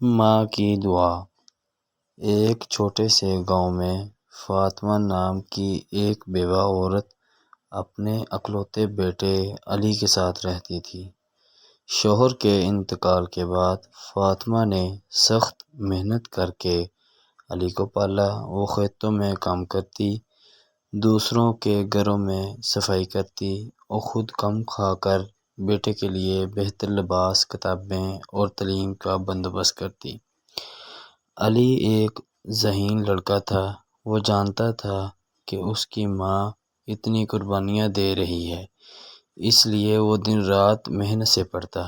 ماں کی دعا۔ ایک چھوٹے سے گاؤں میں فاطمہ نام کی ایک بیوہ عورت اپنے اکلوتے بیٹے علی کے ساتھ رہتی تھی۔ شوہر کے انتقال کے بعد فاطمہ نے سخت محنت کر کے علی کو پالا۔ وہ کھیتوں میں کام کرتی، دوسروں کے گھروں میں صفائی کرتی اور خود کم کھا کر بیٹے کے لیے بہتر لباس، کتابیں اور تعلیم کا بندوبست کرتی۔ علی ایک ذہین لڑکا تھا۔ وہ جانتا تھا کہ اس کی ماں اتنی قربانیاں دے رہی ہے، اس لیے وہ دن رات محنت سے پڑھتا۔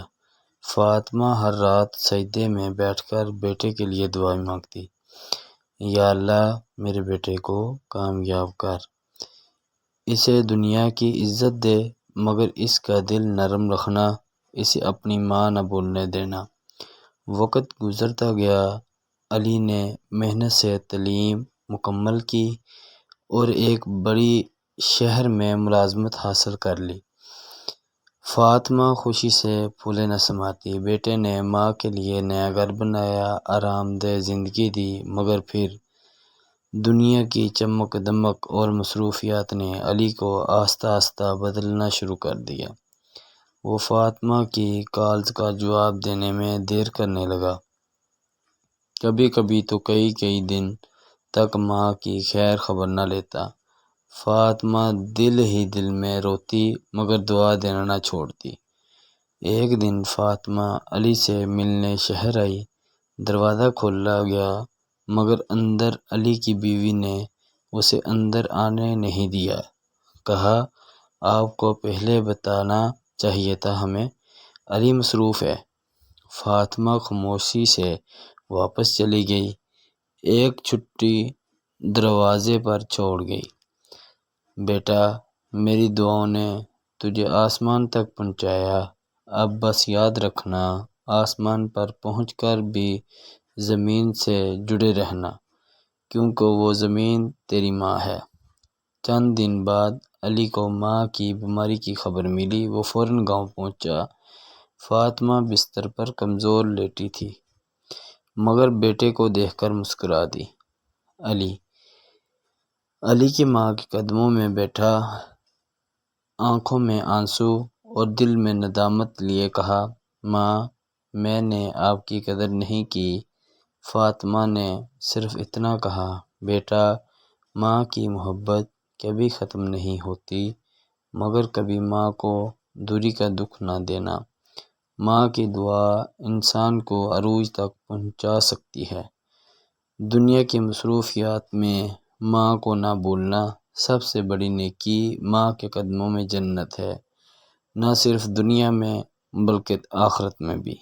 فاطمہ ہر رات سجدے میں بیٹھ کر بیٹے کے لیے دعائیں مانگتی، یا اللہ میرے بیٹے کو کامیاب کر، اسے دنیا کی عزت دے، مگر اس کا دل نرم رکھنا، اسے اپنی ماں نہ بھولنے دینا۔ وقت گزرتا گیا، علی نے محنت سے تعلیم مکمل کی اور ایک بڑی شہر میں ملازمت حاصل کر لی۔ فاطمہ خوشی سے پھولے نہ سماتی۔ بیٹے نے ماں کے لیے نیا گھر بنایا، آرام دہ زندگی دی، مگر پھر دنیا کی چمک دمک اور مصروفیات نے علی کو آہستہ آہستہ بدلنا شروع کر دیا۔ وہ فاطمہ کی کالز کا جواب دینے میں دیر کرنے لگا، کبھی کبھی تو کئی دن تک ماں کی خیر خبر نہ لیتا۔ فاطمہ دل ہی دل میں روتی، مگر دعا دینا نہ چھوڑتی۔ ایک دن فاطمہ علی سے ملنے شہر آئی۔ دروازہ کھولا گیا، مگر اندر علی کی بیوی نے اسے اندر آنے نہیں دیا۔ کہا، آپ کو پہلے بتانا چاہیے تھا ہمیں، علی مصروف ہے۔ فاطمہ خاموشی سے واپس چلی گئی، ایک چھٹی دروازے پر چھوڑ گئی۔ بیٹا، میری دعاؤں نے تجھے آسمان تک پہنچایا، اب بس یاد رکھنا، آسمان پر پہنچ کر بھی زمین سے جڑے رہنا، کیونکہ وہ زمین تیری ماں ہے۔ چند دن بعد علی کو ماں کی بیماری کی خبر ملی۔ وہ فوراً گاؤں پہنچا۔ فاطمہ بستر پر کمزور لیٹی تھی، مگر بیٹے کو دیکھ کر مسکرا دی۔ علی کی ماں کے قدموں میں بیٹھا، آنکھوں میں آنسو اور دل میں ندامت لیے کہا، ماں، میں نے آپ کی قدر نہیں کی۔ فاطمہ نے صرف اتنا کہا، بیٹا، ماں کی محبت کبھی ختم نہیں ہوتی، مگر کبھی ماں کو دوری کا دکھ نہ دینا۔ ماں کی دعا انسان کو عروج تک پہنچا سکتی ہے۔ دنیا کی مصروفیات میں ماں کو نہ بھولنا سب سے بڑی نیکی۔ ماں کے قدموں میں جنت ہے، نہ صرف دنیا میں بلکہ آخرت میں بھی۔